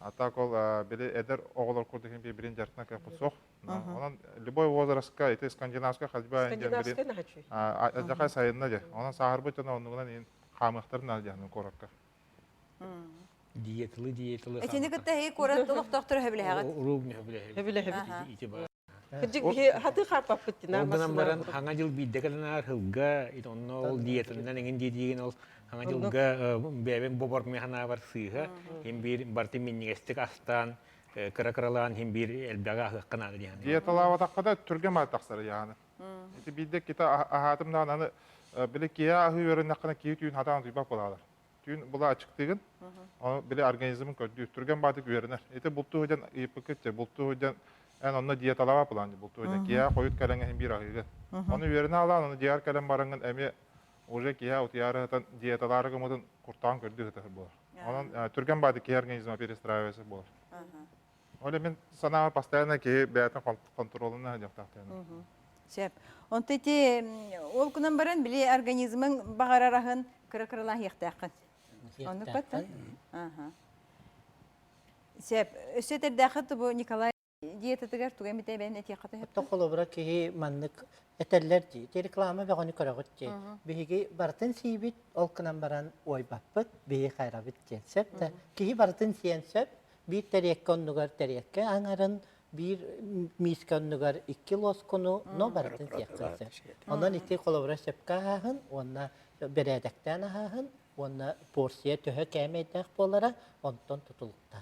А так ол биле эдер оголор курдыгын бирин жерктен капып сок. Онан любой возрастка эти скандинавская ходьба инден бирин. Жакай сайынна же. Онан сарбыт жана онугунан ин хамактарын алжанын коракка. Диеталы. Этини кытта корат толуктоктор хөблегат. Урубне хөблеге. Хаты хапап биттина. Ондан баран хаңа жыл биддекалар хылга итонно диетандан эген дидиген ол хаңа жылга бебен бобор механа бар сыга. Хем бир барты миннигестик астан кыракыралан хем бир элбага хыккана диян. Диеталава таккада түргөм атаксары яны. Эти биддек кита ахатымдан аны биле кия хүйөрүн акына кии түйүн хатан туйбак болалар. Түйүн була ачыктыгын, аны биле организмин көдү түргөн бадык үйөрүнөр. Эти булту хөдөн ипкетче, булту хөдөн эн онно диеталава план, булту хөдөн кия коют калеңе бир агыгы. Аны үйөрүнө алан, аны диар калем баранган эми уже кия утиярatan диеталарга модун куртан көрдү хөтө болор. Анан түргөн бадык кия организмин перестраивается болор. Оле мен санаа постоянно ки бәтен контролуна жактактан. Сеп. Онтети ол күнөн баран биле организмың багарарахын кыракыралан яктакын. Оны каттан. Сеп, өсөтөр дахыт бу Николай Диетатыгар тугай митей бен эти хата хеп. Тохолобра ки маннык этеллер ди. Те реклама бегоны көрөгөт ди. Биги бартын сибит олкынан баран ой баппыт бии хайрабыт женсеп та. Ки бартын сиенсеп бир терекконнугар терекке аңарын bir miskannugar 2 los konu no bardın yakınsa. Ondan iti kolobra sepkahın, onna beredekten ahın, onna porsiye töhe kemeydak bolara, ondan tutulukta.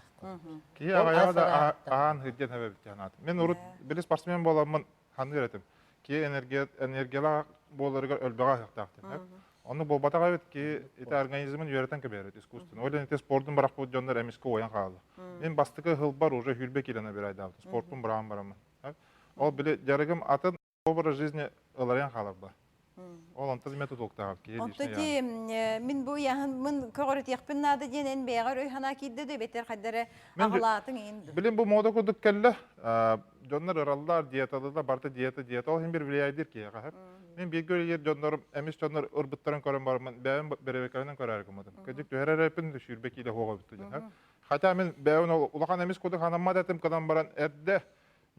Ki ağaya da ağan hıdyen hebe bityanat. Men urut bir sportsmen bolamın hanı öğretim. Ki energiyala bolarıgar ölbeğe yaktaktım. Onu bolbata gayet ki ite organizmin yöreten keberet iskustun. Oydan ite sportun bırak bu canlar emiski oyan kaldı. Men bastıkı hılbar уже hülbek ilene bir ayda. Sportun bırakın baramın. O bile jarıgım atın obra жизни ılarayan kalırlar. Ол онтаз методолог тагып киел. Онтати мин бу яһын мин когорит яхпын нада денен бегар ой хана кидде де бетер хаддары аглатын инде. Билим бу мода кудук келле. Жоннор ыраллар диеталыда барта диета ол хем бир билайдыр ки гахап. Мен бир гөрер жоннор эмис жоннор ырбыттарын көрөн бармын. Бәм беребекерден көрәргә модым. Кедик төрәрәпин düşүрбек иле хого битти. Хата мен бәвен улахан эмис кудук ханамма датым кадан баран эрде.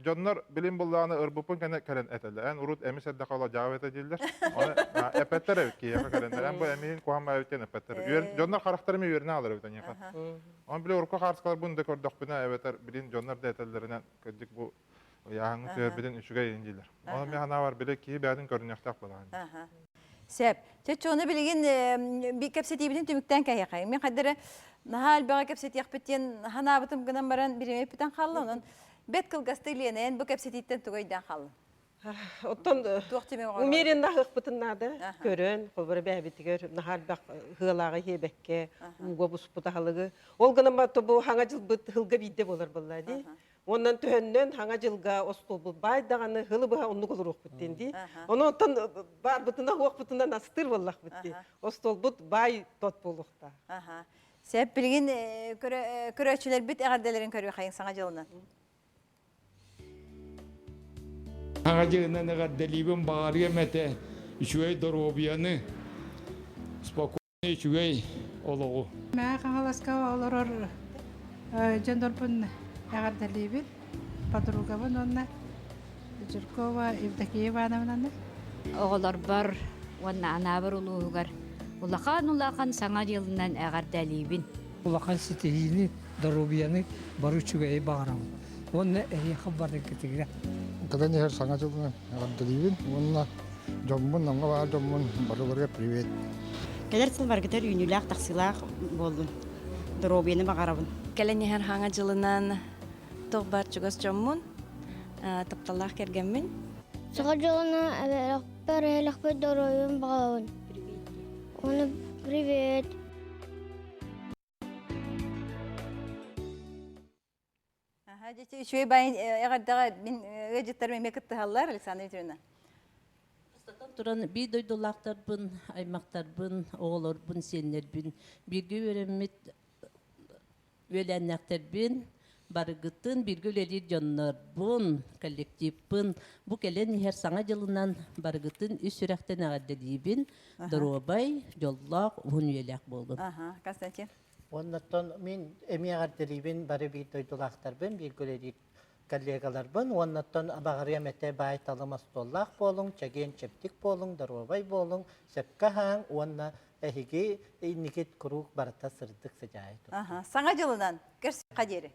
Jonlar bilim bullağını ırbupun kelen eteller. En urut emis edde kala cevap edildiler. Onu epetler evit ki yaka kelenler. En bu emin kuhamma evitten epetler. Jonlar karakterimi yörüne alır evitten yaka. Onu bile urka karşılar bunu da gördük bina evetler. Bilin jonlar da etellerinden ködük bu yağını tüyer bilin üçüge yiyindiler. Onun bir hana var bile ki beğendin görünüyorsak bulan. Sep. Çeçe onu bilgin bir kapseti bilin tümükten kayakayım. Men kaddere nahal bağa kapseti yakpetyen hana batım gınan baran birime epeten kallı onun. Bet kılgastıyla bu kapsetitten tugaydan kalın. Oton umeren nahık bıtınnadı. Görün, kolbara bäbiti gör, nahal bak hılağı hebekke, uga bu sputa halığı. Ol gına ma bu hanga jıl bıt hılga bidde bolar bolladı. Ondan töhönnen hanga jılga ostol bu baydağını hılı bıha onnu kuluruq bittendi. Onu oton bar bıtına huak bıtına nasıtır bollaq bitti. Ostol bıt bay tot boluqta. Sep bilgin köröçüler bit eğardelerin körüyor kayın sana jılından. Ağacından eğerdeliyim bağırıya mete, üçüğey dorobiyanı, spokojne üçüğey oluğu. Mä kahalaska oloror jandorpun eğerdeliyim, padrugabın onna, Jurkova Evdokiyeva anamnanı. Oğlar bar, onna anabar uluğugar. Ulakan sana yılından eğerdeliyim. Ulakan sitehini, dorobiyanı bar üçüğey bağıram. Onna iyi haberlik getirdi. Kadang her sangat juga akan terlibat. Mana jamun nangga var jamun baru privat. Kadar silvar kadar ünlülük taksiler boldun. Dorobiyeni bakarabın. Kelen her hanga jılınan toğbar çugas jamun taptallah kergemin. Çugas jılınan elakper doroyun bakarabın. Onu privat. Şöyle ben eğer daha bin geciktirme mekatı hallar Alexander Türüne. Turan bir doydulaktar bun, aymaktar bun, oğulur bun, senler bun. Bir gün öğrenmet öğlenektar bun, barıgıtın bir gün öğrenir canlar bun, kolektif bun. Bu kelen her sana yılından barıgıtın üst sürekten ağırda deyibin. Darobay, yollak, hun öğlek buldum. Konstantin. Ondan min emiyagar deribin bari bir doydulaktar ben bir göledik kollegalar ben ondan bağırıya mete bayit alamas dollak bolun çegen çeptik bolun darobay bolun sepkahan onna ehigi nikit kuruk barata sırdık sıcaydı. Sana jılınan kersi kaderi.